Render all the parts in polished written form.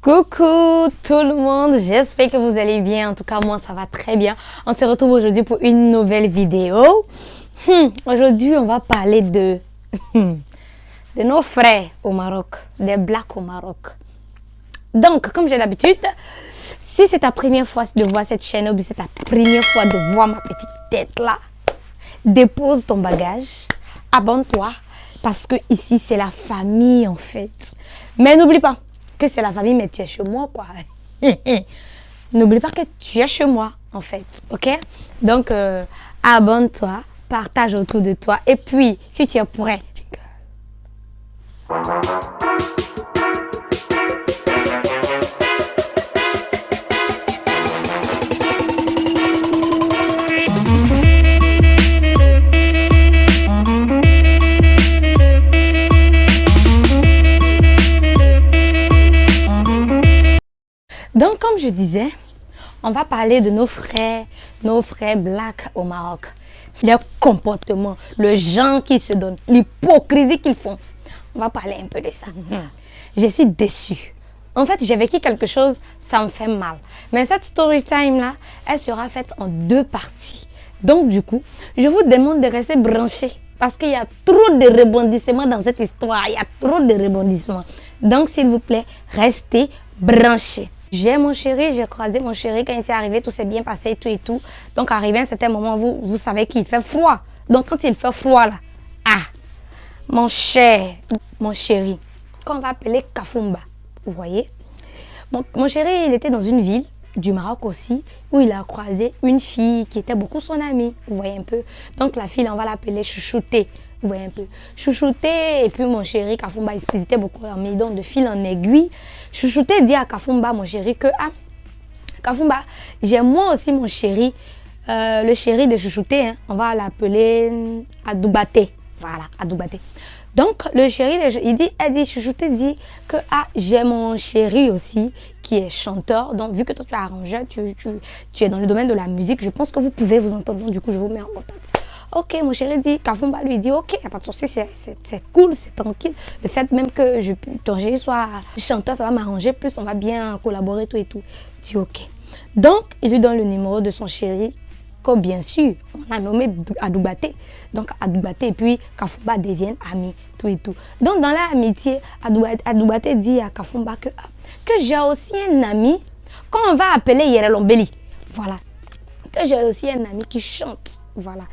Coucou tout le monde, j'espère que vous allez bien. En tout cas, moi, ça va très bien. On se retrouve aujourd'hui pour une nouvelle vidéo. Aujourd'hui, on va parler de nos frères au Maroc, des Blacks au Maroc. Donc, comme j'ai l'habitude, si c'est ta première fois de voir cette chaîne ou bien c'est ta première fois de voir ma petite tête là, dépose ton bagage, abonne-toi parce que ici, c'est la famille en fait. Mais n'oublie pas que c'est la famille, mais tu es chez moi, quoi. N'oublie pas que tu es chez moi, en fait, ok? Donc, abonne-toi, partage autour de toi. Et puis, si tu es prêt, donc, comme je disais, on va parler de nos frères blacks au Maroc. Leur comportement, le genre qu'ils se donnent, l'hypocrisie qu'ils font. On va parler un peu de ça. Je suis déçue. En fait, j'ai vécu quelque chose, ça me fait mal. Mais cette story time là, elle sera faite en 2 parties. Donc, du coup, je vous demande de rester branchés. Parce qu'il y a trop de rebondissements dans cette histoire. Il y a trop de rebondissements. Donc, s'il vous plaît, restez branchés. J'ai mon chéri, j'ai croisé mon chéri quand il s'est arrivé, tout s'est bien passé, tout et tout. Donc, arrivé à un certain moment, vous savez qu'il fait froid. Donc, quand il fait froid, là, mon cher, mon chéri, qu'on va appeler Kafumba, vous voyez. Mon chéri, il était dans une ville du Maroc aussi, où il a croisé une fille qui était beaucoup son amie, vous voyez un peu. Donc, la fille, on va l'appeler Chouchouté. Vous voyez un peu. Chouchouté, et puis mon chéri, Kafumba, il hésitait beaucoup à me donc de fil en aiguille. Chouchouté dit à Kafumba, mon chéri, que Kafumba, j'ai moi aussi mon chéri, le chéri de Chouchouté, on va l'appeler Adoubaté. Voilà, Adoubaté. Donc, le chéri, Chouchouté dit que j'ai mon chéri aussi qui est chanteur. Donc, vu que toi tu es arrangeur, tu es dans le domaine de la musique, je pense que vous pouvez vous entendre. Donc, du coup, je vous mets en contact. Ok, mon chéri dit, Kafumba lui dit, ok, il n'y a pas de souci, c'est cool, c'est tranquille. Le fait même que ton chéri soit chanteur, ça va m'arranger plus, on va bien collaborer, tout et tout. Il dit, ok. Donc, il lui donne le numéro de son chéri, que bien sûr, on a nommé Adoubaté. Donc, Adoubaté et puis Kafumba deviennent amis, tout et tout. Donc, dans l'amitié, Adoubaté dit à Kafumba que j'ai aussi un ami qu'on va appeler Yeralombeli. Voilà. Que j'ai aussi un ami qui chante. Voilà.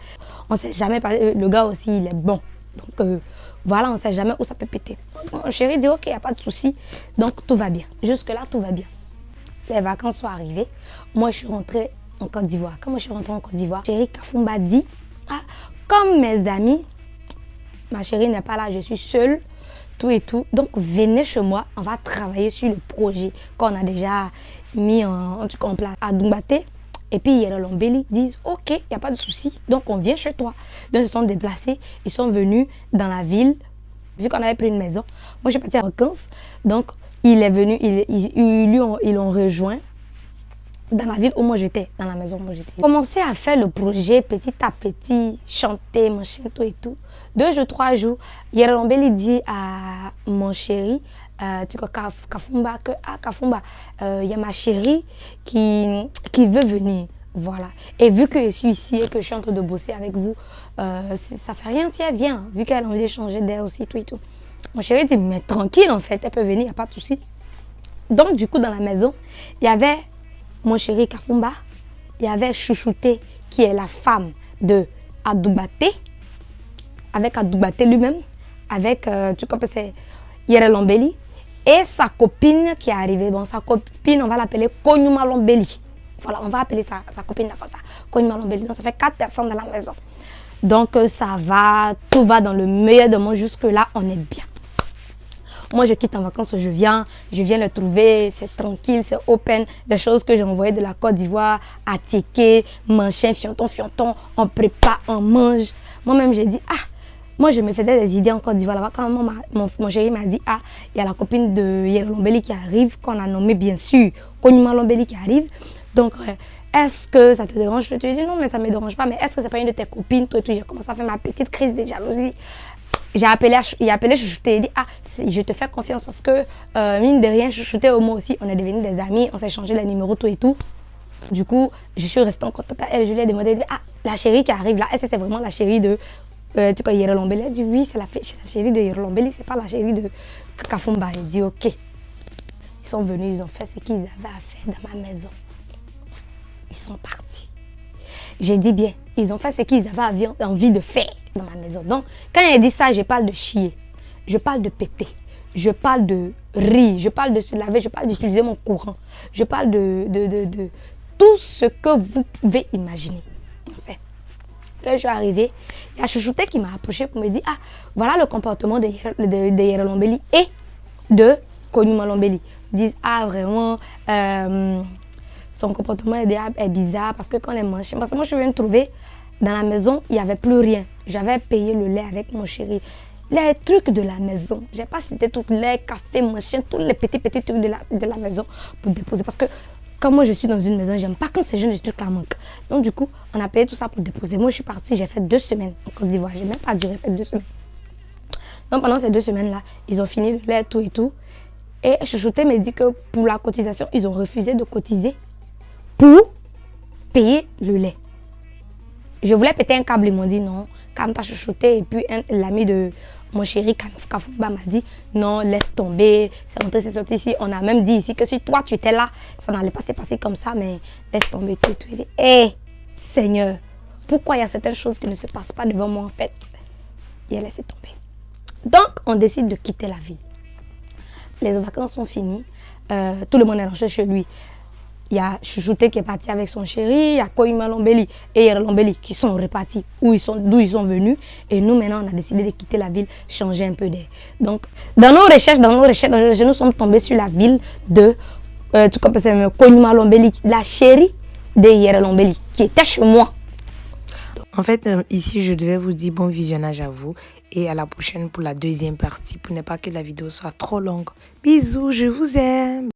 On ne sait jamais, le gars aussi, il est bon. Donc, voilà, on ne sait jamais où ça peut péter. Mon chéri dit, ok, il n'y a pas de souci. Donc, tout va bien. Jusque-là, tout va bien. Les vacances sont arrivées. Moi, je suis rentrée en Côte d'Ivoire. Quand moi, je suis rentrée en Côte d'Ivoire, chéri Kafumba dit, comme mes amis, ma chérie n'est pas là, je suis seule, tout et tout. Donc, venez chez moi, on va travailler sur le projet qu'on a déjà mis en place à Doumbate. Et puis, Yeralombeli disent, ok, il n'y a pas de souci. Donc, on vient chez toi. Donc, ils se sont déplacés. Ils sont venus dans la ville. Vu qu'on avait pris une maison. Moi, je suis partie en vacances. Donc, il est venu, ils l'ont rejoint dans la ville où moi j'étais, dans la maison où moi j'étais. Commencé à faire le projet petit à petit, chanter, machin, tout et tout. 2 jours, 3 jours, Yeralombeli dit à mon chéri, Kafumba, Kafumba, il y a ma chérie qui veut venir. Voilà. Et vu que je suis ici et que je suis en train de bosser avec vous, ça fait rien si elle vient, vu qu'elle a envie de changer d'air aussi, tout et tout. Mon chéri dit, mais tranquille en fait, elle peut venir, il n'y a pas de souci. Donc du coup, dans la maison, il y avait mon chéri Kafumba, il y avait Chouchouté, qui est la femme de Adoubaté, avec Adoubaté lui-même, avec, c'est Yeralombeli, et sa copine qui est arrivée. Bon, sa copine, on va l'appeler Konyumalombeli. Voilà, on va appeler sa copine comme ça, Konyumalombeli. Donc, ça fait 4 personnes dans la maison. Donc, ça va, tout va dans le meilleur de moi. Jusque-là, on est bien. Moi, je quitte en vacances, je viens le trouver, c'est tranquille, c'est open. Les choses que j'ai envoyées de la Côte d'Ivoire, à Tieke, machin, fianton, on prépare, on mange. Moi-même, j'ai dit, moi, je me faisais des idées en Côte d'Ivoire là-bas. Quand mon chéri m'a dit, il y a la copine de Yeralombeli qui arrive, qu'on a nommé bien sûr, Konyumalombeli qui arrive. Donc, est-ce que ça te dérange? Je te dis non, mais ça ne me dérange pas. Mais est-ce que c'est pas une de tes copines? Toi et tout, j'ai commencé à faire ma petite crise de jalousie. il a appelé Chouchouté. Il dit, je te fais confiance parce que, mine de rien, Chouchouté et moi aussi, on est devenus des amis. On s'est changé les numéros, tout et tout. Du coup, je suis restée en contact avec elle. Je lui ai demandé, la chérie qui arrive là, est-ce que c'est vraiment la chérie de Yero Lombeli? Elle dit, oui, c'est la chérie de Yero Lombeli, c'est pas la chérie de Kafumba. Elle dit, ok. Ils sont venus, ils ont fait ce qu'ils avaient à faire dans ma maison. Ils sont partis. J'ai dit bien, ils ont fait ce qu'ils avaient envie de faire dans ma maison. Donc, quand elle dit ça, je parle de chier, je parle de péter, je parle de rire, je parle de se laver, je parle d'utiliser mon courant, je parle de tout ce que vous pouvez imaginer. En fait, quand je suis arrivée, il y a Chouchouté qui m'a approché pour me dire, voilà le comportement de Yero Lombeli et de Konyuma Lombeli. Ils disent, vraiment, son comportement est bizarre parce que quand elle mange, parce que moi je viens de trouver dans la maison, il n'y avait plus rien. J'avais payé le lait avec mon chéri. Les trucs de la maison, je n'ai pas cité tout le lait, café, machin, tous les petits trucs de la maison pour déposer. Parce que quand moi je suis dans une maison, j'aime pas quand ces jeunes trucs là manquent. Donc du coup, on a payé tout ça pour déposer. Moi je suis partie, j'ai fait 2 semaines en Côte d'Ivoire. J'ai même pas duré, j'ai fait 2 semaines. Donc pendant ces 2 semaines-là, ils ont fini le lait, tout et tout. Et Chouchouté me dit que pour la cotisation, ils ont refusé de cotiser pour payer le lait. Je voulais péter un câble, ils m'ont dit non, calme ta Chouchouté. Et puis l'ami de mon chéri Kafumba m'a dit non, laisse tomber, c'est rentré, c'est sorti ici. On a même dit ici que si toi tu étais là, ça n'allait pas se passer comme ça, mais laisse tomber tout. Il dit, hé, Seigneur, pourquoi il y a certaines choses qui ne se passent pas devant moi en fait? Il a laissé tomber. Donc, on décide de quitter la ville. Les vacances sont finies, tout le monde est rentré chez lui. Il y a Chouchouté qui est parti avec son chéri, il y a Konyuma Lombeli et Yero Lombeli qui sont repartis d'où ils sont venus. Et nous, maintenant, on a décidé de quitter la ville, changer un peu d'air. Donc, dans nos recherches, nous sommes tombés sur la ville de Konyuma Lombeli, la chérie de Yero Lombeli, qui était chez moi. En fait, ici, je devais vous dire bon visionnage à vous et à la prochaine pour la deuxième partie, pour ne pas que la vidéo soit trop longue. Bisous, je vous aime.